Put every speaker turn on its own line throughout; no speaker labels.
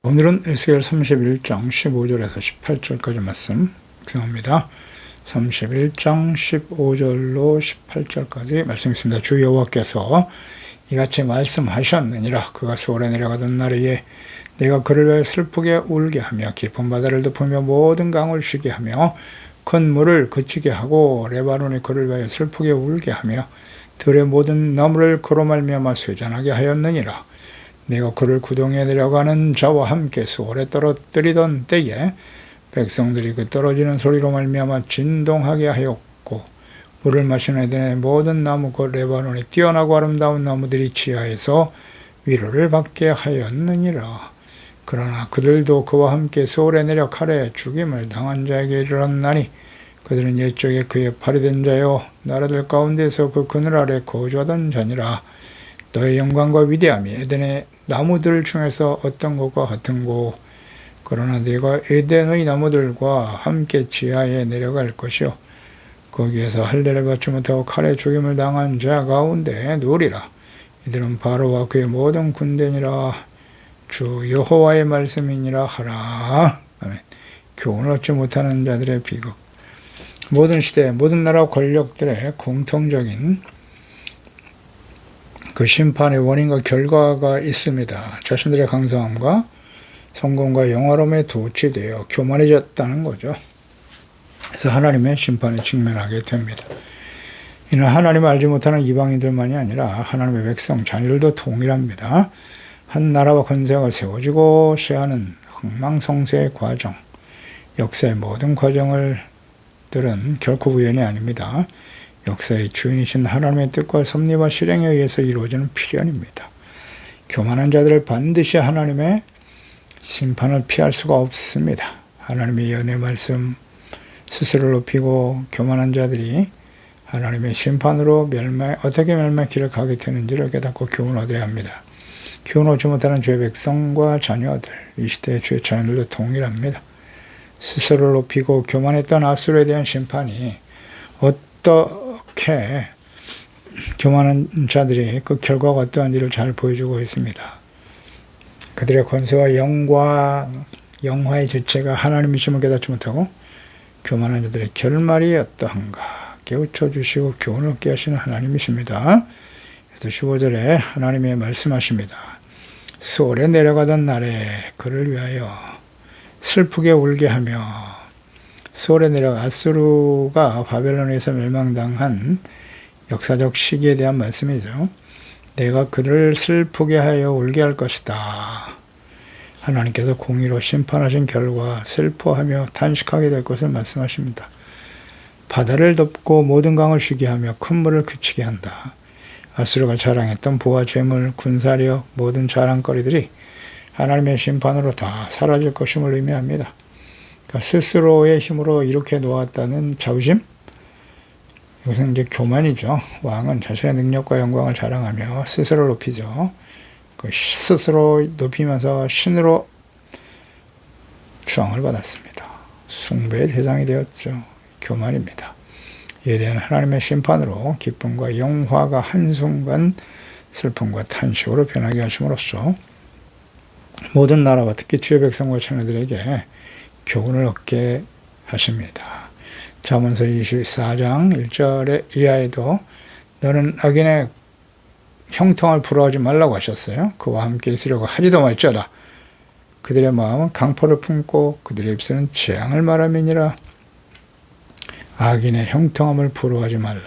오늘은 에스겔 31장 15절에서 18절까지 말씀 묵상합니다. 31장 15절로 18절까지 말씀 있습니다. 주 여호와께서 이같이 말씀하셨느니라. 그가 서울에 내려가던 날에 내가 그를 위하여 슬프게 울게 하며 깊은 바다를 덮으며 모든 강을 쉬게 하며 큰 물을 그치게 하고 레바논이 그를 위하여 슬프게 울게 하며 들의 모든 나무를 그로 말미암아 쇠잔하게 하였느니라. 내가 그를 구덩이에 내려가는 자와 함께 소홀에 떨어뜨리던 때에 백성들이 그 떨어지는 소리로 말미암아 진동하게 하였고 물을 마시는 에덴의 모든 나무 곧 레바논의 뛰어나고 아름다운 나무들이 지하에서 위로를 받게 하였느니라. 그러나 그들도 그와 함께 소홀에 내려 칼에 죽임을 당한 자에게 이르렀나니 그들은 옛적에 그의 팔이 된 자요 나라들 가운데서 그 그늘 아래 거주하던 자니라. 너의 영광과 위대함이 에덴의 나무들 중에서 어떤 것과 같은고 그러나 네가 에덴의 나무들과 함께 지하에 내려갈 것이요 거기에서 할례를 받지 못하고 칼에 죽임을 당한 자 가운데 누리라. 이들은 바로와 그의 모든 군대니라. 주 여호와의 말씀이니라 하라. 아멘. 교훈을 얻지 못하는 자들의 비극. 모든 시대 모든 나라 권력들의 공통적인 그 심판의 원인과 결과가 있습니다. 자신들의 강성함과 성공과 영화로움에 도취되어 교만해졌다는 거죠. 그래서 하나님의 심판에 직면하게 됩니다. 이는 하나님을 알지 못하는 이방인들만이 아니라 하나님의 백성, 자녀들도 동일합니다. 한 나라와 권세가 세워지고 쇠하는 흥망성쇠의 과정, 역사의 모든 과정들은 결코 우연이 아닙니다. 역사의 주인이신 하나님의 뜻과 섭리와 실행에 의해서 이루어지는 필연입니다. 교만한 자들을 반드시 하나님의 심판을 피할 수가 없습니다. 하나님의 연의 말씀 스스로를 높이고 교만한 자들이 하나님의 심판으로 어떻게 멸망의 길을 가게 되는지를 깨닫고 교훈 얻어야 합니다. 교훈 얻지 못하는 주의 백성과 자녀들, 이 시대의 주의 자녀들도 동일합니다. 스스로를 높이고 교만했던 아수르에 대한 심판이 어떻게 교만한 자들이 그 결과가 어떠한지를 잘 보여주고 있습니다. 그들의 권세와 영화의 주체가 하나님이심을 깨닫지 못하고 교만한 자들의 결말이 어떠한가 깨우쳐 주시고 교훈을 얻게 하시는 하나님이십니다. 그래서 15절에 하나님의 말씀하십니다. 소홀에 내려가던 날에 그를 위하여 슬프게 울게 하며 소홀에 내려가 아수르가 바벨론에서 멸망당한 역사적 시기에 대한 말씀이죠. 내가 그를 슬프게 하여 울게 할 것이다. 하나님께서 공의로 심판하신 결과 슬퍼하며 탄식하게 될 것을 말씀하십니다. 바다를 덮고 모든 강을 쉬게 하며 큰 물을 그치게 한다. 아수르가 자랑했던 부와 재물, 군사력, 모든 자랑거리들이 하나님의 심판으로 다 사라질 것임을 의미합니다. 스스로의 힘으로 이렇게 놓았다는 자부심? 이것은 이제 교만이죠. 왕은 자신의 능력과 영광을 자랑하며 스스로를 높이죠. 스스로 높이면서 신으로 추앙을 받았습니다. 숭배의 대상이 되었죠. 교만입니다. 이에 대한 하나님의 심판으로 기쁨과 영화가 한순간 슬픔과 탄식으로 변하게 하심으로써 모든 나라와 특히 주의 백성과 자녀들에게 교훈을 얻게 하십니다. 잠언서 24장 1절의 이하에도 너는 악인의 형통을 부러워하지 말라고 하셨어요. 그와 함께 있으려고 하지도 말지어다. 그들의 마음은 강포를 품고 그들의 입술은 재앙을 말함이니라. 악인의 형통함을 부러워하지 말라.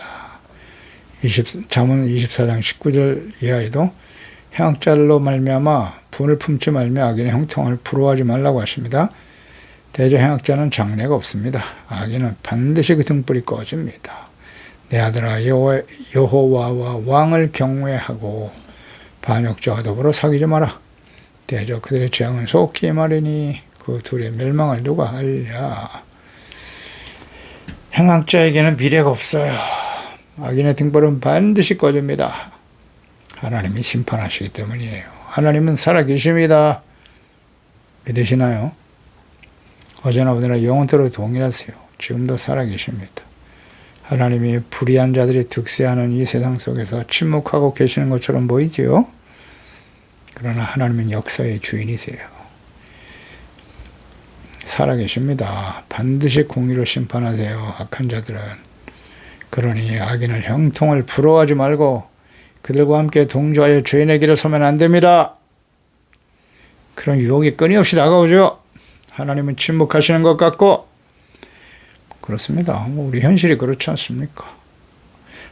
잠언 24장 19절 이하에도 행악자로 말미암아 분을 품지 말며 악인의 형통함을 부러워하지 말라고 하십니다. 대저행악자는 장래가 없습니다. 악인은 반드시 그 등불이 꺼집니다. 내 아들아 여호와와 왕을 경외하고 반역자와 더불어 사귀지 마라. 대저 그들의 재앙은 속히 마르니 그 둘의 멸망을 누가 알랴. 행악자에게는 미래가 없어요. 악인의 등불은 반드시 꺼집니다. 하나님이 심판하시기 때문이에요. 하나님은 살아계십니다. 믿으시나요? 어제나 오늘나 영원토록 동일하세요. 지금도 살아계십니다. 하나님이 불의한 자들이 득세하는 이 세상 속에서 침묵하고 계시는 것처럼 보이지요? 그러나 하나님은 역사의 주인이세요. 살아계십니다. 반드시 공의로 심판하세요. 악한 자들은. 그러니 악인을 형통을 부러워하지 말고 그들과 함께 동조하여 죄인의 길을 서면 안 됩니다. 그런 유혹이 끊임없이 다가오죠. 하나님은 침묵하시는 것 같고 그렇습니다. 우리 현실이 그렇지 않습니까?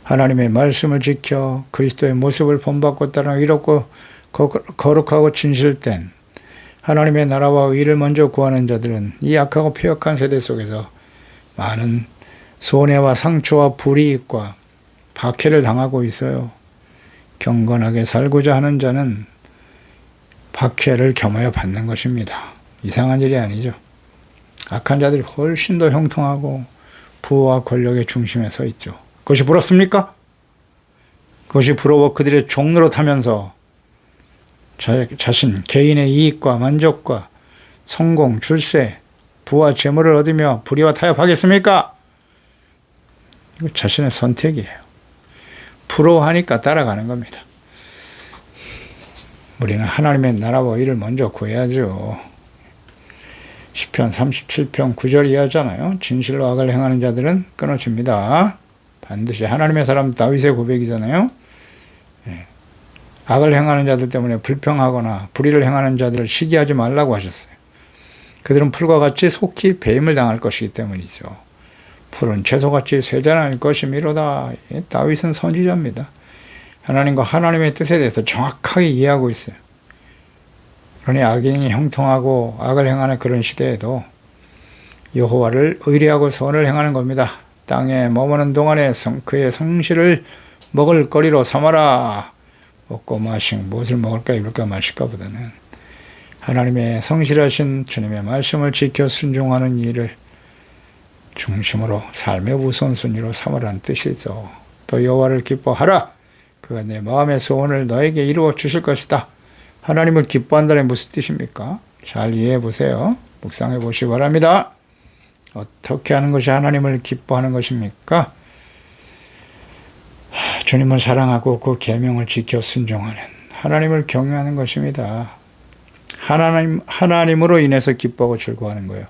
하나님의 말씀을 지켜 그리스도의 모습을 본받고 따라 이롭고 거룩하고 진실된 하나님의 나라와 의를 먼저 구하는 자들은 이 악하고 폐역한 세대 속에서 많은 손해와 상처와 불이익과 박해를 당하고 있어요. 경건하게 살고자 하는 자는 박해를 겸하여 받는 것입니다. 이상한 일이 아니죠. 악한 자들이 훨씬 더 형통하고 부와 권력의 중심에 서 있죠. 그것이 부럽습니까? 그것이 부러워 그들의 종로로 타면서 자신 개인의 이익과 만족과 성공, 출세, 부와 재물을 얻으며 불의와 타협하겠습니까? 이거 자신의 선택이에요. 부러워하니까 따라가는 겁니다. 우리는 하나님의 나라와 의를 먼저 구해야죠. 시편 37편 9절 이하잖아요. 진실로 악을 행하는 자들은 끊어집니다. 반드시 하나님의 사람 다윗의 고백이잖아요. 악을 행하는 자들 때문에 불평하거나 불의를 행하는 자들을 시기하지 말라고 하셨어요. 그들은 풀과 같이 속히 배임을 당할 것이기 때문이죠. 풀은 채소같이 쇠잔할 것이미로다. 다윗은 선지자입니다. 하나님과 하나님의 뜻에 대해서 정확하게 이해하고 있어요. 그러니 악인이 형통하고 악을 행하는 그런 시대에도 여호와를 의리하고 선을 행하는 겁니다. 땅에 머무는 동안에 그의 성실을 먹을 거리로 삼아라. 먹고 마시고 무엇을 먹을까 입을까 마실까 보다는 하나님의 성실하신 주님의 말씀을 지켜 순종하는 일을 중심으로 삶의 우선순위로 삼으라는 뜻이죠. 또 여호와를 기뻐하라. 그가 내 마음의 소원을 너에게 이루어 주실 것이다. 하나님을 기뻐한다는 무슨 뜻입니까? 잘 이해해 보세요. 묵상해 보시기 바랍니다. 어떻게 하는 것이 하나님을 기뻐하는 것입니까? 주님을 사랑하고 그 계명을 지켜 순종하는 하나님을 경외하는 것입니다. 하나님으로 인해서 기뻐하고 즐거워하는 거예요.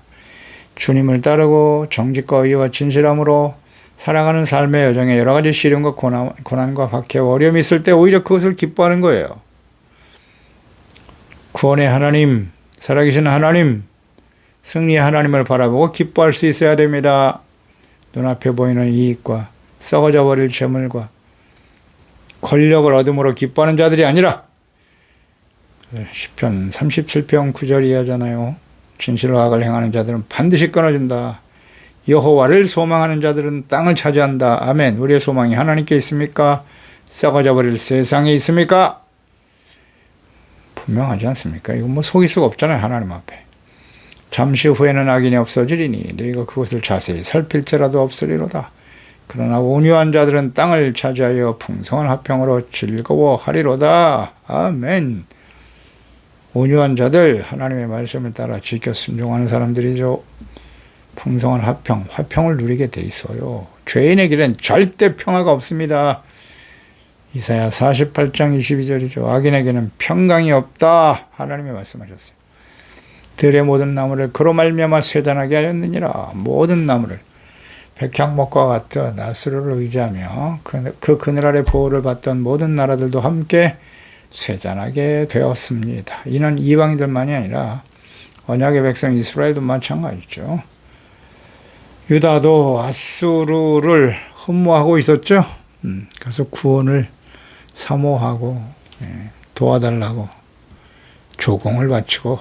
주님을 따르고 정직과 의와 진실함으로 살아가는 삶의 여정에 여러 가지 시련과 고난과 박해와 어려움이 있을 때 오히려 그것을 기뻐하는 거예요. 구원의 하나님, 살아계신 하나님, 승리의 하나님을 바라보고 기뻐할 수 있어야 됩니다. 눈앞에 보이는 이익과 썩어져 버릴 재물과 권력을 얻음으로 기뻐하는 자들이 아니라 시편 37편 9절 이하잖아요. 진실로 악을 행하는 자들은 반드시 끊어진다. 여호와를 소망하는 자들은 땅을 차지한다. 아멘. 우리의 소망이 하나님께 있습니까? 썩어져 버릴 세상에 있습니까? 분명하지 않습니까? 이거 속일 수가 없잖아요. 하나님 앞에. 잠시 후에는 악인이 없어지리니 너희가 그것을 자세히 살필지라도 없으리로다. 그러나 온유한 자들은 땅을 차지하여 풍성한 화평으로 즐거워하리로다. 아멘. 온유한 자들, 하나님의 말씀을 따라 지켜 순종하는 사람들이죠. 풍성한 화평을 누리게 돼 있어요. 죄인의 길엔 절대 평화가 없습니다. 이사야 48장 22절이죠. 악인에게는 평강이 없다. 하나님이 말씀하셨어요. 들의 모든 나무를 그로 말미암아 쇠잔하게 하였느니라. 모든 나무를 백향목과 같은 나스로를 의지하며 그 그늘 아래 보호를 받던 모든 나라들도 함께 쇠잔하게 되었습니다. 이는 이방인들만이 아니라 언약의 백성 이스라엘도 마찬가지죠. 유다도 아수르를 흠모하고 있었죠. 그래서 구원을 사모하고 도와달라고 조공을 바치고,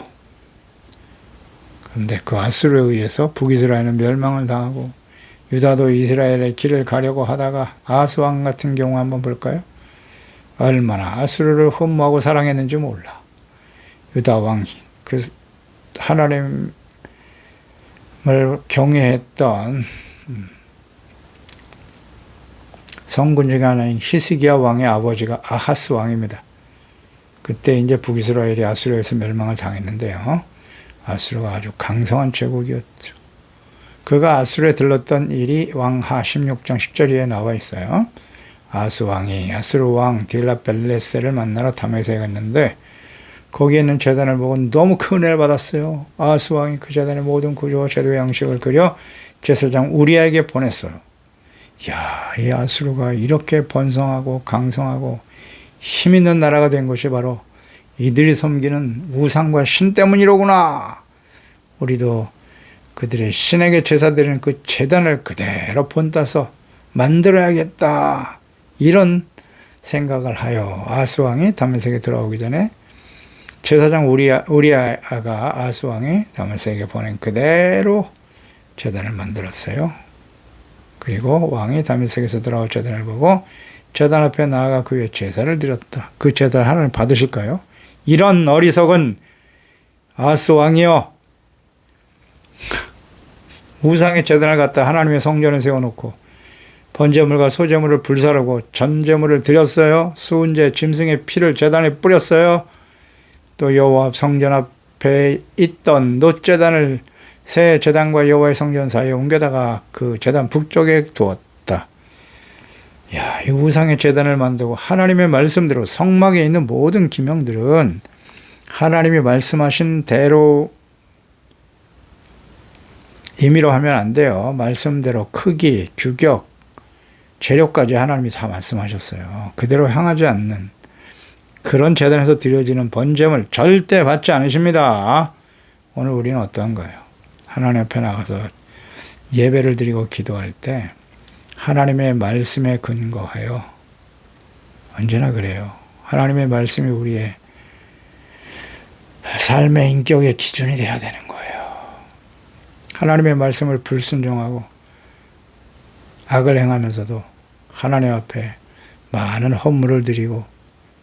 그런데 그 아수르에 의해서 북이스라엘은 멸망을 당하고 유다도 이스라엘의 길을 가려고 하다가 아스 왕 같은 경우 한번 볼까요? 얼마나 아수르를 흠모하고 사랑했는지 몰라. 유다 왕이 그 하나님을 경외했던 성군 중에 하나인 히스기야 왕의 아버지가 아하스 왕입니다. 그때 이제 북이스라엘이 아수르에서 멸망을 당했는데요. 아수르가 아주 강성한 제국이었죠. 그가 아수르에 들렀던 일이 왕하 16장 10절에 나와 있어요. 아스 왕이 아수르 왕 딜라벨레세를 만나러 담에색에 갔는데 거기에 있는 제단을 보고 너무 큰 은혜를 받았어요. 아하스 왕이 그 제단의 모든 구조와 제도의 양식을 그려 제사장 우리아에게 보냈어요. 이야, 이 아수르가 이렇게 번성하고 강성하고 힘 있는 나라가 된 것이 바로 이들이 섬기는 우상과 신 때문이로구나. 우리도 그들의 신에게 제사 드리는 그 제단을 그대로 본따서 만들어야겠다. 이런 생각을 하여 아하스 왕이 다메섹에 들어오기 전에 제사장 우리아가 아하스 왕이 다메섹에 보낸 그대로 제단을 만들었어요. 그리고 왕이 다메섹에서 돌아올 제단을 보고 제단 앞에 나아가 그 위에 제사를 드렸다. 그 제사를 하나님 받으실까요? 이런 어리석은 아하스 왕이여, 우상의 제단을 갖다 하나님의 성전에 세워놓고 번제물과 소제물을 불사르고 전제물을 드렸어요. 수은제 짐승의 피를 제단에 뿌렸어요. 또 여호와 성전 앞에 있던 놋제단을 새 제단과 여호와의 성전 사이에 옮겨다가 그 제단 북쪽에 두었다. 야, 이 우상의 제단을 만들고 하나님의 말씀대로 성막에 있는 모든 기명들은 하나님이 말씀하신 대로 임의로 하면 안 돼요. 말씀대로 크기, 규격, 재료까지 하나님이 다 말씀하셨어요. 그대로 향하지 않는 그런 제단에서 드려지는 번제물 절대 받지 않으십니다. 오늘 우리는 어떤가요? 하나님 앞에 나가서 예배를 드리고 기도할 때 하나님의 말씀에 근거하여, 언제나 그래요. 하나님의 말씀이 우리의 삶의 인격의 기준이 되어야 되는 거예요. 하나님의 말씀을 불순종하고 악을 행하면서도 하나님 앞에 많은 헌물을 드리고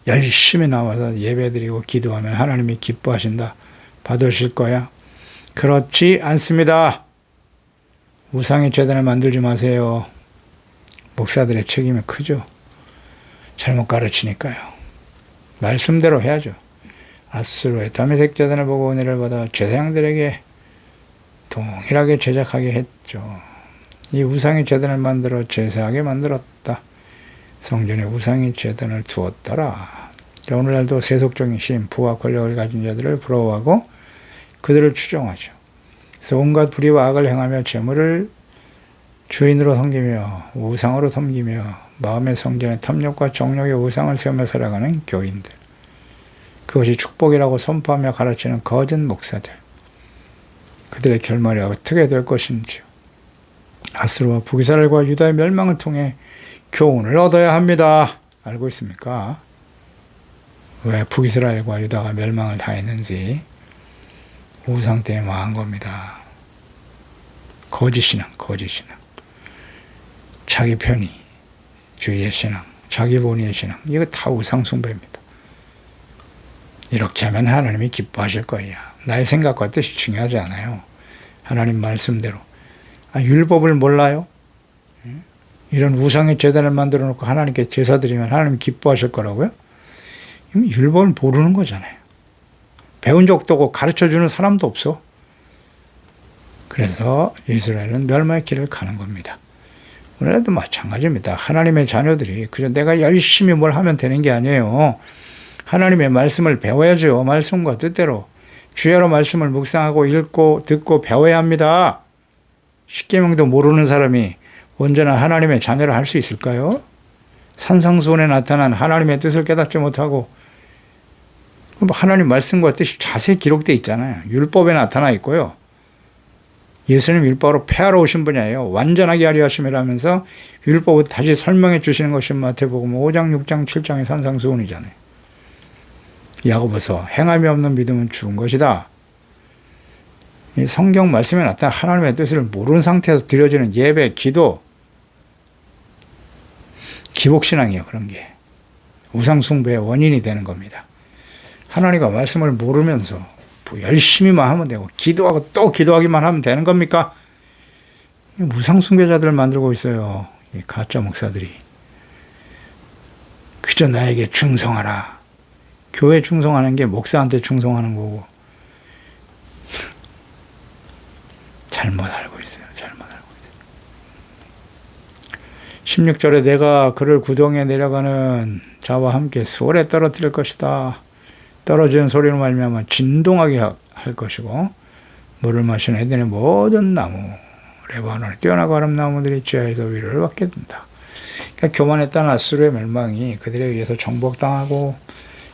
열심히 나와서 예배드리고 기도하면 하나님이 기뻐하신다. 받으실 거야? 그렇지 않습니다. 우상의 제단을 만들지 마세요. 목사들의 책임이 크죠. 잘못 가르치니까요. 말씀대로 해야죠. 아수르의 다메섹 제단을 보고 은혜를 받아 제사장들에게 동일하게 제작하게 했죠. 이 우상의 제단을 만들어 제사하게 만들었다. 성전에 우상의 제단을 두었더라. 오늘날도 세속적인 힘, 부와 권력을 가진 자들을 부러워하고 그들을 추종하죠. 그래서 온갖 불의와 악을 행하며 재물을 주인으로 섬기며 우상으로 섬기며 마음의 성전에 탐욕과 정욕의 우상을 세우며 살아가는 교인들. 그것이 축복이라고 선포하며 가르치는 거짓 목사들. 그들의 결말이 어떻게 될 것인지요. 아수르와 북이스라엘과 유다의 멸망을 통해 교훈을 얻어야 합니다. 알고 있습니까? 왜 북이스라엘과 유다가 멸망을 당했는지. 우상 때문에 망한 겁니다. 거짓신앙. 자기 편의, 주의의 신앙, 자기 본의의 신앙. 이거 다 우상 숭배입니다. 이렇게 하면 하나님이 기뻐하실 거예요. 나의 생각과 뜻이 중요하지 않아요. 하나님 말씀대로. 율법을 몰라요? 이런 우상의 제단을 만들어 놓고 하나님께 제사 드리면 하나님 기뻐하실 거라고요? 이미 율법을 모르는 거잖아요. 배운 적도 없고 가르쳐주는 사람도 없어. 그래서 이스라엘은 멸망의 길을 가는 겁니다. 오늘도 마찬가지입니다. 하나님의 자녀들이 그저 내가 열심히 뭘 하면 되는 게 아니에요. 하나님의 말씀을 배워야죠. 말씀과 뜻대로 주야로 말씀을 묵상하고 읽고 듣고 배워야 합니다. 십계명도 모르는 사람이 언제나 하나님의 자녀를 할 수 있을까요? 산상수훈에 나타난 하나님의 뜻을 깨닫지 못하고 하나님 말씀과 뜻이 자세히 기록되어 있잖아요. 율법에 나타나 있고요. 예수님 율법으로 폐하러 오신 분이에요. 완전하게 하려 하심이라면서 율법을 다시 설명해 주시는 것이 마태복음 5장, 6장, 7장의 산상수훈이잖아요. 야고보서 행함이 없는 믿음은 죽은 것이다. 이 성경 말씀에 나타난 하나님의 뜻을 모르는 상태에서 드려지는 예배, 기도, 기복신앙이에요. 그런 게 우상숭배의 원인이 되는 겁니다. 하나님과 말씀을 모르면서 열심히만 하면 되고 기도하고 또 기도하기만 하면 되는 겁니까? 우상숭배자들을 만들고 있어요. 이 가짜 목사들이. 그저 나에게 충성하라. 교회 충성하는 게 목사한테 충성하는 거고. 잘못 알고 있어요. 16절에 내가 그를 구덩이에 내려가는 자와 함께 수월에 떨어뜨릴 것이다. 떨어지는 소리로 말미암아 진동하게 할 것이고 물을 마시는 에덴의 모든 나무 레바논에 뛰어나고 아름다운 나무들이 지하에서 위로를 받게 된다. 그러니까 교만했던 아수르의 멸망이 그들에 의해서 정복당하고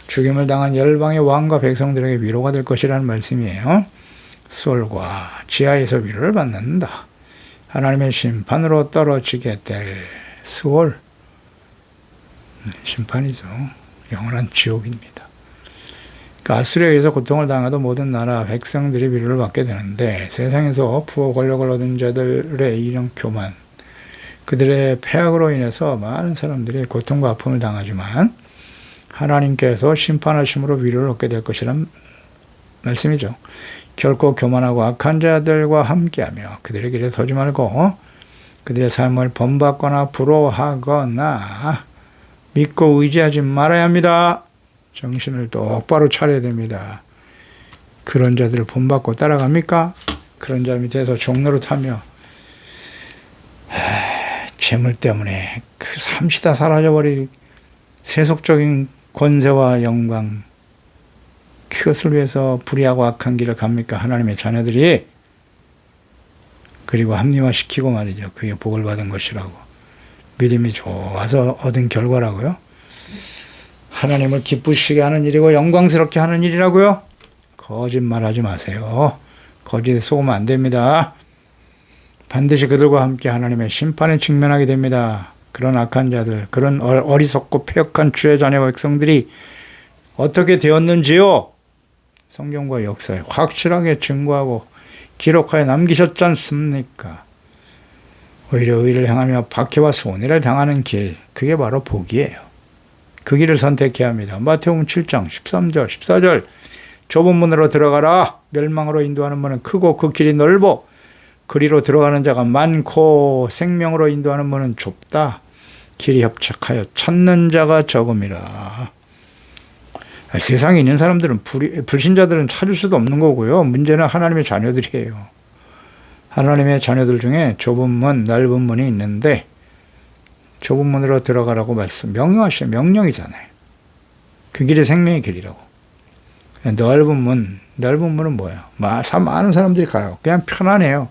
죽임을 당한 열방의 왕과 백성들에게 위로가 될 것이라는 말씀이에요. 수월과 지하에서 위로를 받는다. 하나님의 심판으로 떨어지게 될 수월, 심판이죠. 영원한 지옥입니다. 그러니까 아수르에 의해서 고통을 당하던 모든 나라 백성들이 위로를 받게 되는데 세상에서 부와 권력을 얻은 자들의 이런 교만, 그들의 패악으로 인해서 많은 사람들이 고통과 아픔을 당하지만 하나님께서 심판하심으로 위로를 얻게 될 것이란 말씀이죠. 결코 교만하고 악한 자들과 함께하며 그들의 길에 서지 말고 그들의 삶을 본받거나 부러워하거나 믿고 의지하지 말아야 합니다. 정신을 똑바로 차려야 됩니다. 그런 자들을 본받고 따라갑니까? 그런 자 밑에서 종로를 타며 재물 때문에 그 잠시 다 사라져버릴 세속적인 권세와 영광, 그것을 위해서 불의하고 악한 길을 갑니까? 하나님의 자녀들이. 그리고 합리화시키고 말이죠. 그게 복을 받은 것이라고. 믿음이 좋아서 얻은 결과라고요. 하나님을 기쁘시게 하는 일이고 영광스럽게 하는 일이라고요. 거짓말하지 마세요. 거짓에 속으면 안 됩니다. 반드시 그들과 함께 하나님의 심판에 직면하게 됩니다. 그런 악한 자들, 그런 어리석고 패역한 주의 자녀 백성들이 어떻게 되었는지요? 성경과 역사에 확실하게 증거하고 기록하여 남기셨지 않습니까? 오히려 의를 행하며 박해와 손해를 당하는 길, 그게 바로 복이에요. 그 길을 선택해야 합니다. 마태복음 7장 13절 14절 좁은 문으로 들어가라. 멸망으로 인도하는 문은 크고 그 길이 넓어 그리로 들어가는 자가 많고 생명으로 인도하는 문은 좁다. 길이 협착하여 찾는 자가 적음이라. 세상에 있는 사람들은 불신자들은 찾을 수도 없는 거고요. 문제는 하나님의 자녀들이에요. 하나님의 자녀들 중에 좁은 문, 넓은 문이 있는데 좁은 문으로 들어가라고 명령하시죠. 명령이잖아요. 그 길이 생명의 길이라고. 넓은 문은 뭐예요? 많은 사람들이 가요. 그냥 편안해요.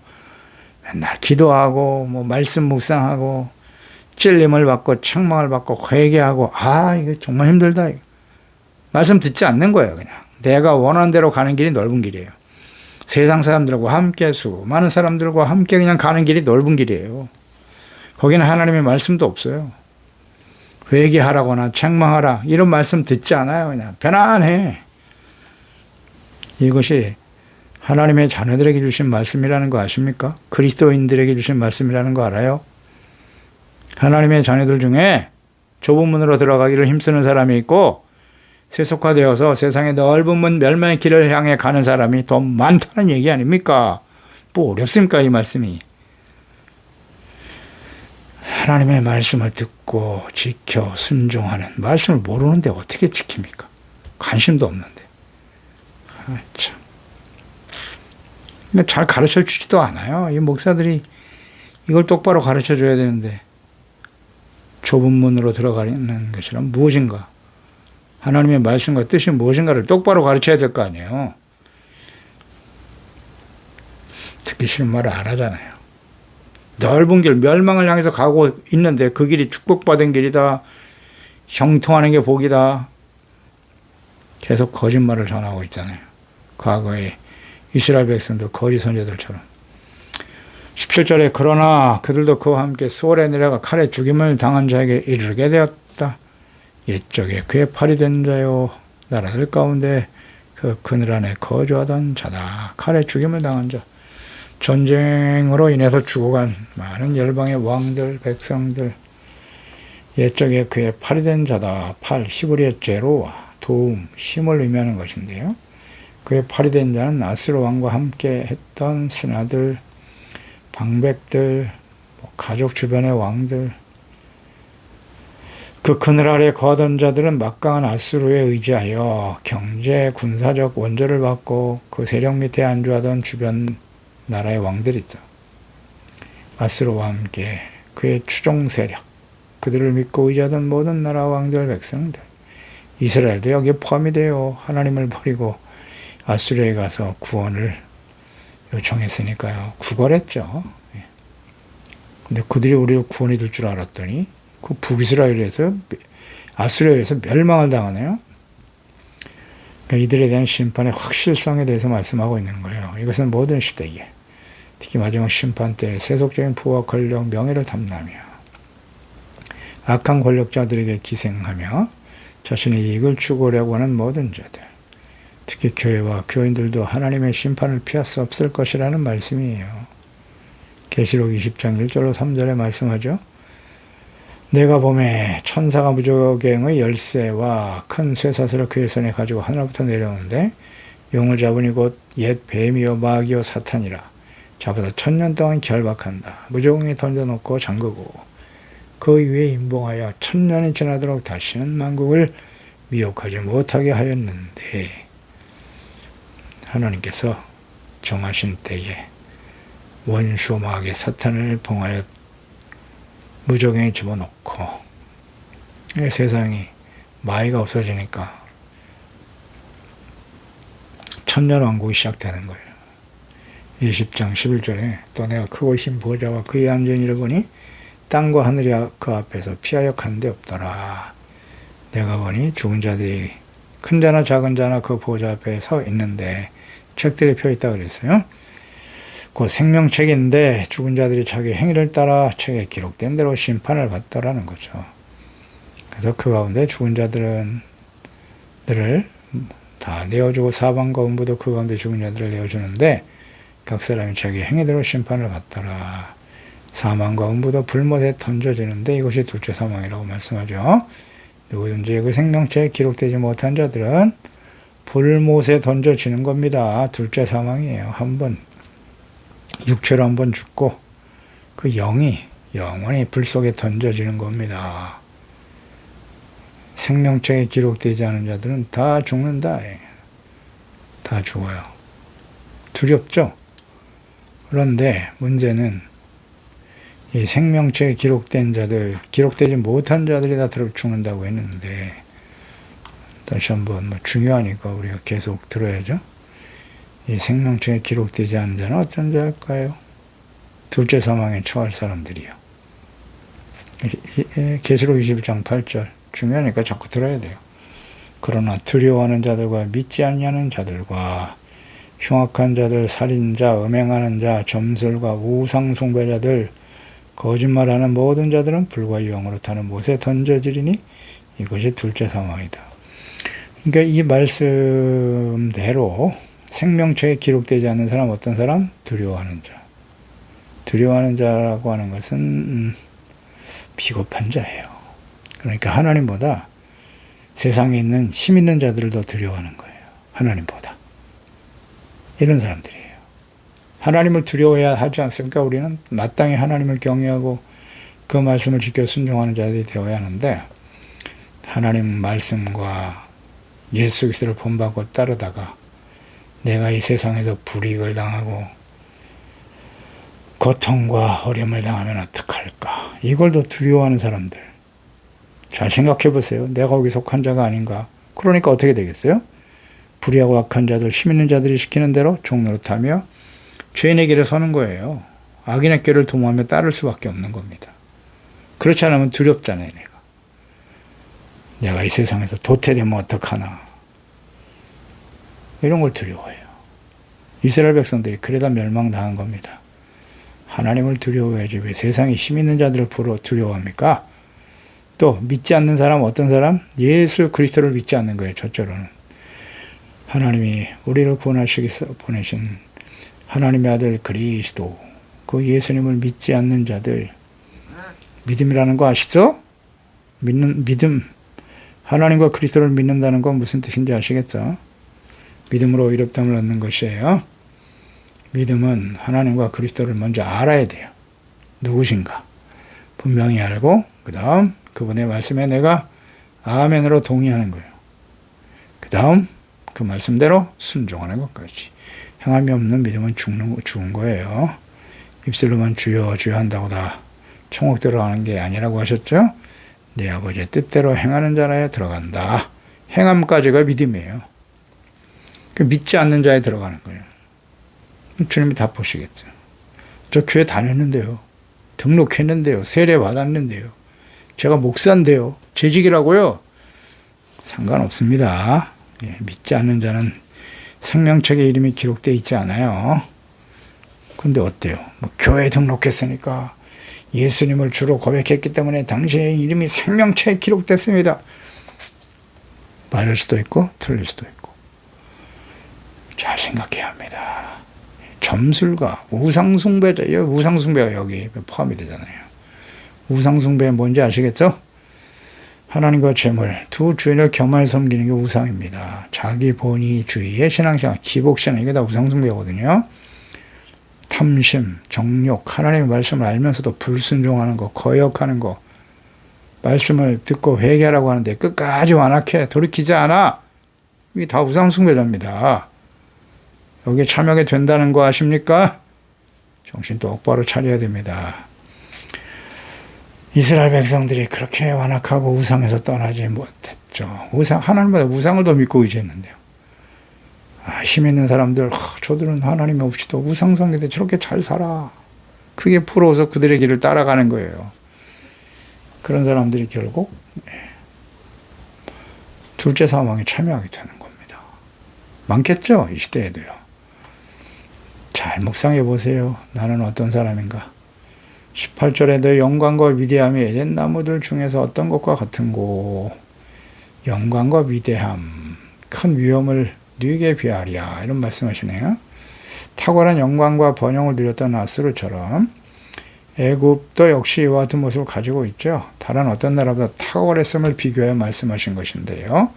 맨날 기도하고 말씀 묵상하고 찔림을 받고 책망을 받고 회개하고 이거 정말 힘들다. 말씀 듣지 않는 거예요. 그냥 내가 원하는 대로 가는 길이 넓은 길이에요. 세상 사람들과 함께 수많은 사람들과 함께 그냥 가는 길이 넓은 길이에요. 거기는 하나님의 말씀도 없어요. 회개하라거나 책망하라 이런 말씀 듣지 않아요. 그냥 편안해. 이것이 하나님의 자녀들에게 주신 말씀이라는 거 아십니까? 그리스도인들에게 주신 말씀이라는 거 알아요? 하나님의 자녀들 중에 좁은 문으로 들어가기를 힘쓰는 사람이 있고 세속화되어서 세상의 넓은 문 멸망의 길을 향해 가는 사람이 더 많다는 얘기 아닙니까? 뭐 어렵습니까 이 말씀이? 하나님의 말씀을 듣고 지켜 순종하는, 말씀을 모르는데 어떻게 지킵니까? 관심도 없는데. 참. 근데 잘 가르쳐 주지도 않아요. 이 목사들이 이걸 똑바로 가르쳐 줘야 되는데 좁은 문으로 들어가는 것이란 무엇인가? 하나님의 말씀과 뜻이 무엇인가를 똑바로 가르쳐야 될 거 아니에요. 듣기 싫은 말을 안 하잖아요. 넓은 길, 멸망을 향해서 가고 있는데 그 길이 축복받은 길이다. 형통하는 게 복이다. 계속 거짓말을 전하고 있잖아요. 과거에 이스라엘 백성들 거짓 선지자들처럼. 17절에 그러나 그들도 그와 함께 수월에 내려가 칼에 죽임을 당한 자에게 이르게 되었다. 옛적에 그의 팔이 된 자요 나라들 가운데 그 그늘 안에 거주하던 자다. 칼에 죽임을 당한 자. 전쟁으로 인해서 죽어간 많은 열방의 왕들, 백성들. 옛적에 그의 팔이 된 자다. 팔, 히브리어 제로와 도움, 힘을 의미하는 것인데요. 그의 팔이 된 자는 아스로 왕과 함께 했던 신하들, 방백들, 가족 주변의 왕들. 그 그늘 아래 거하던 자들은 막강한 아수르에 의지하여 경제, 군사적 원조를 받고 그 세력 밑에 안주하던 주변 나라의 왕들이죠. 아수르와 함께 그의 추종 세력, 그들을 믿고 의지하던 모든 나라 왕들, 백성들, 이스라엘도 여기에 포함이 돼요. 하나님을 버리고 아수르에 가서 구원을 요청했으니까요. 구걸했죠. 근데 그들이 우리를 구원해 줄 줄 알았더니 그 북이스라엘에서 아수르에서 멸망을 당하네요. 그러니까 이들에 대한 심판의 확실성에 대해서 말씀하고 있는 거예요. 이것은 모든 시대에 특히 마지막 심판 때 세속적인 부와 권력, 명예를 탐나며 악한 권력자들에게 기생하며 자신의 이익을 추구하려고 하는 모든 자들, 특히 교회와 교인들도 하나님의 심판을 피할 수 없을 것이라는 말씀이에요. 계시록 20장 1절로 3절에 말씀하죠. 내가 보매 천사가 무저갱의 열쇠와 큰 쇠사슬을 그의 손에 가지고 하늘부터 내려오는데 용을 잡으니 곧 옛 뱀이요 마귀요 사탄이라. 잡아서 1000년 동안 결박한다. 무저갱에 던져놓고 잠그고 그 위에 임봉하여 1000년이 지나도록 다시는 만국을 미혹하지 못하게 하였는데 하나님께서 정하신 때에 원수 마귀 사탄을 봉하여 무저갱에 집어넣고 세상이 마귀가 없어지니까 천년왕국이 시작되는 거예요. 20장 11절에 또 내가 크고 흰 보좌와 그의 앉은 이를 보니 땅과 하늘이 그 앞에서 피하여 간 데 없더라. 내가 보니 죽은 자들이 큰 자나 작은 자나 그 보좌 앞에 서 있는데 책들이 펴있다 그랬어요. 그 생명책인데 죽은 자들이 자기 행위를 따라 책에 기록된 대로 심판을 받더라는 거죠. 그래서 그 가운데 죽은 자들을 다 내어주고 사방과 음부도 그 가운데 죽은 자들을 내어주는데 각 사람이 자기 행위대로 심판을 받더라. 사망과 음부도 불못에 던져지는데 이것이 둘째 사망이라고 말씀하죠. 누구든지 그 생명책에 기록되지 못한 자들은 불못에 던져지는 겁니다. 둘째 사망이에요. 한 번 육체로 한 번 죽고 그 영이 영원히 불 속에 던져지는 겁니다. 생명책에 기록되지 않은 자들은 다 죽는다. 다 죽어요. 두렵죠? 그런데 문제는 이 생명책에 기록된 자들, 기록되지 못한 자들이 다 죽는다고 했는데 다시 한번 중요하니까 우리가 계속 들어야죠. 이 생명책에 기록되지 않은 자는 어떤 자일까요? 둘째 사망에 처할 사람들이요. 계시록 21장 8절 중요하니까 자꾸 들어야 돼요. 그러나 두려워하는 자들과 믿지 않냐는 자들과 흉악한 자들, 살인자, 음행하는 자, 점술과 우상 숭배자들, 거짓말하는 모든 자들은 불과 영으로 타는 못에 던져지리니 이것이 둘째 사망이다. 그러니까 이 말씀대로 생명책에 기록되지 않는 사람 어떤 사람? 두려워하는 자. 두려워하는 자라고 하는 것은 비겁한 자예요. 그러니까 하나님보다 세상에 있는 힘 있는 자들을 더 두려워하는 거예요. 하나님보다. 이런 사람들이에요. 하나님을 두려워해야 하지 않습니까? 우리는 마땅히 하나님을 경외하고 그 말씀을 지켜 순종하는 자들이 되어야 하는데 하나님 말씀과 예수 그리스도를 본받고 따르다가 내가 이 세상에서 불이익을 당하고 고통과 어려움을 당하면 어떡할까? 이걸 더 두려워하는 사람들. 잘 생각해 보세요. 내가 거기 속한 자가 아닌가? 그러니까 어떻게 되겠어요? 불의하고 악한 자들, 힘 있는 자들이 시키는 대로 종노릇하며 죄인의 길에 서는 거예요. 악인의 길을 도모하며 따를 수밖에 없는 겁니다. 그렇지 않으면 두렵잖아요. 내가 이 세상에서 도태되면 어떡하나. 이런 걸 두려워해요. 이스라엘 백성들이 그러다 멸망당한 겁니다. 하나님을 두려워해야지 왜 세상에 힘 있는 자들을 두려워합니까? 또 믿지 않는 사람 어떤 사람? 예수 그리스도를 믿지 않는 거예요. 첫째로는. 하나님이 우리를 구원하시기 위해서 보내신 하나님의 아들 그리스도, 그 예수님을 믿지 않는 자들, 믿음이라는 거 아시죠? 믿음, 하나님과 그리스도를 믿는다는 건 무슨 뜻인지 아시겠죠? 믿음으로 의롭다함을 얻는 것이에요. 믿음은 하나님과 그리스도를 먼저 알아야 돼요. 누구신가? 분명히 알고 그 다음 그분의 말씀에 내가 아멘으로 동의하는 거예요. 그 다음 그 말씀대로 순종하는 것까지. 행함이 없는 믿음은 죽은 거예요. 입술로만 주여 주여 한다고 다 천국 들어가는 게 아니라고 하셨죠? 내 아버지의 뜻대로 행하는 자라야 들어간다. 행함까지가 믿음이에요. 그 믿지 않는 자에 들어가는 거예요. 주님이 다 보시겠죠. 저 교회 다녔는데요. 등록했는데요. 세례 받았는데요. 제가 목사인데요. 재직이라고요. 상관없습니다. 예, 믿지 않는 자는 생명책에 이름이 기록되어 있지 않아요. 근데 어때요? 뭐 교회에 등록했으니까 예수님을 주로 고백했기 때문에 당신의 이름이 생명책에 기록됐습니다. 맞을 수도 있고 틀릴 수도 있고. 잘 생각해야 합니다. 점술가, 우상숭배자, 우상숭배가 여기 포함이 되잖아요. 우상숭배 뭔지 아시겠죠? 하나님과 재물, 두 주인을 겸하여 섬기는 게 우상입니다. 자기 본의주의의 신앙생활, 기복신앙, 이게 다 우상숭배거든요. 탐심, 정욕, 하나님의 말씀을 알면서도 불순종하는 거, 거역하는 거, 말씀을 듣고 회개하라고 하는데 끝까지 완악해 돌이키지 않아. 이게 다 우상숭배자입니다. 여기에 참여하게 된다는 거 아십니까? 정신 똑바로 차려야 됩니다. 이스라엘 백성들이 그렇게 완악하고 우상에서 떠나지 못했죠. 하나님보다 우상을 더 믿고 의지했는데요. 힘 있는 사람들, 저들은 하나님 없이도 우상숭배인데 저렇게 잘 살아. 그게 부러워서 그들의 길을 따라가는 거예요. 그런 사람들이 결국 둘째 사망에 참여하게 되는 겁니다. 많겠죠? 이 시대에도요. 잘 묵상해 보세요. 나는 어떤 사람인가? 18절에 너 영광과 위대함이 에덴 나무들 중에서 어떤 것과 같은고? 영광과 위대함, 큰 위엄을 누이게 비하리야. 이런 말씀하시네요. 탁월한 영광과 번영을 누렸던 아수르처럼 애굽도 역시 이와 같은 모습을 가지고 있죠. 다른 어떤 나라보다 탁월했음을 비교해 말씀하신 것인데요.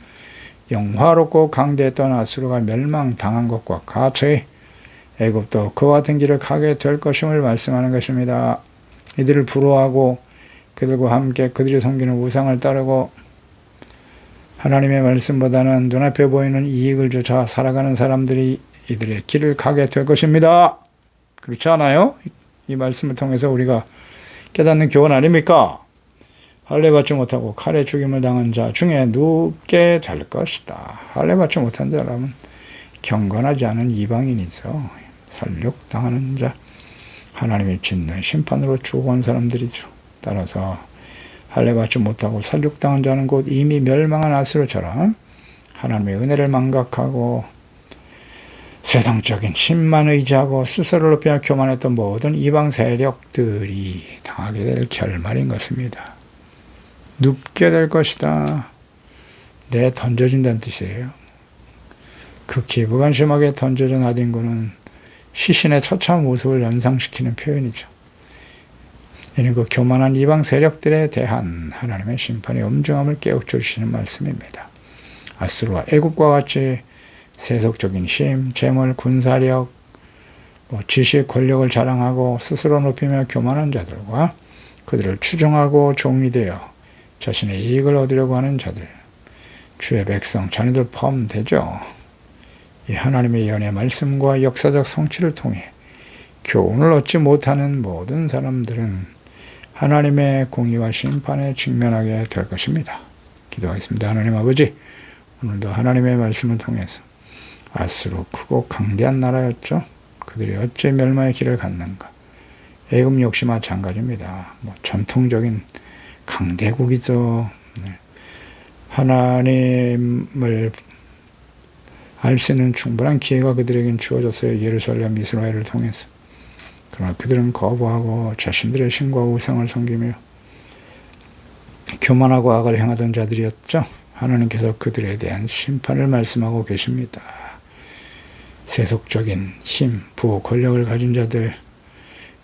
영화롭고 강대했던 아수르가 멸망당한 것과 같이 애굽도 그와 같은 길을 가게 될 것임을 말씀하는 것입니다. 이들을 부러워하고 그들과 함께 그들이 섬기는 우상을 따르고 하나님의 말씀보다는 눈앞에 보이는 이익을 쫓아 살아가는 사람들이 이들의 길을 가게 될 것입니다. 그렇지 않아요? 이 말씀을 통해서 우리가 깨닫는 교훈 아닙니까? 할례 받지 못하고 칼에 죽임을 당한 자 중에 눕게 될 것이다. 할례 받지 못한 자라면 경건하지 않은 이방인이죠. 살육당하는 자, 하나님의 진노의 심판으로 죽어간 사람들이죠. 따라서 할례 받지 못하고 살육당한 자는 곧 이미 멸망한 아수르처럼 하나님의 은혜를 망각하고 세상적인 힘만 의지하고 스스로를 높여 교만했던 모든 이방 세력들이 당하게 될 결말인 것입니다. 눕게 될 것이다. 내 던져진다는 뜻이에요. 극히 무관심하게 던져진 아딘고는 시신의 처참한 모습을 연상시키는 표현이죠. 이는 그 교만한 이방 세력들에 대한 하나님의 심판의 엄중함을 깨우쳐 주시는 말씀입니다. 아수르와 애굽과 같이 세속적인 힘, 재물, 군사력, 지식, 권력을 자랑하고 스스로 높이며 교만한 자들과 그들을 추종하고 종이 되어 자신의 이익을 얻으려고 하는 자들, 주의 백성, 자녀들 포함되죠. 이 하나님의 예언의 말씀과 역사적 성취를 통해 교훈을 얻지 못하는 모든 사람들은 하나님의 공의와 심판에 직면하게 될 것입니다. 기도하겠습니다. 하나님 아버지, 오늘도 하나님의 말씀을 통해서 아수르 크고 강대한 나라였죠. 그들이 어찌 멸망의 길을 갔는가. 애굽 역시 마찬가지입니다. 전통적인 강대국이죠. 하나님을 알 수 있는 충분한 기회가 그들에겐 주어졌어요. 예루살렘, 이스라엘을 통해서. 그러나 그들은 거부하고 자신들의 신과 우상을 섬기며 교만하고 악을 행하던 자들이었죠. 하나님께서 그들에 대한 심판을 말씀하고 계십니다. 세속적인 힘, 부, 권력을 가진 자들,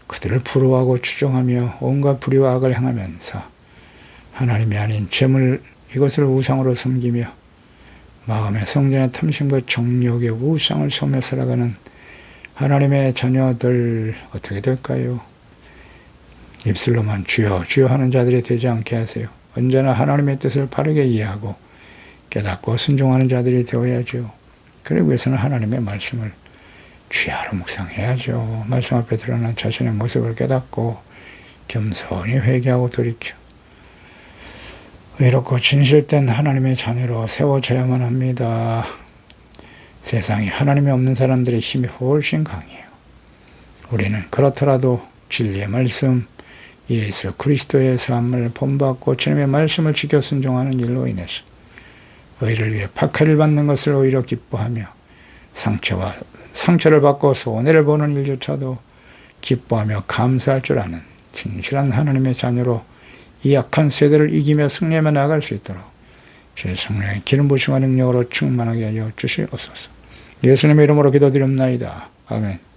그들을 부러워하고 추종하며 온갖 불의와 악을 행하면서 하나님이 아닌 재물, 이것을 우상으로 섬기며 마음의 성전의 탐심과 정욕의 우상을 섬며 살아가는 하나님의 자녀들 어떻게 될까요? 입술로만 주여 주여 하는 자들이 되지 않게 하세요. 언제나 하나님의 뜻을 바르게 이해하고 깨닫고 순종하는 자들이 되어야죠. 그러기 위해서는 하나님의 말씀을 주야로 묵상해야죠. 말씀 앞에 드러난 자신의 모습을 깨닫고 겸손히 회개하고 돌이켜 의롭고 진실된 하나님의 자녀로 세워져야만 합니다. 세상에 하나님이 없는 사람들의 힘이 훨씬 강해요. 우리는 그렇더라도 진리의 말씀, 예수 그리스도의 삶을 본받고 주님의 말씀을 지켜 순종하는 일로 인해서 의를 위해 박해를 받는 것을 오히려 기뻐하며 상처를 받고 손해를 보는 일조차도 기뻐하며 감사할 줄 아는 진실한 하나님의 자녀로 이 약한 세대를 이기며 승리하며 나아갈 수 있도록 주의 성령의 기름 부심과 능력으로 충만하게 하여 주시옵소서. 예수님의 이름으로 기도드립나이다. 아멘.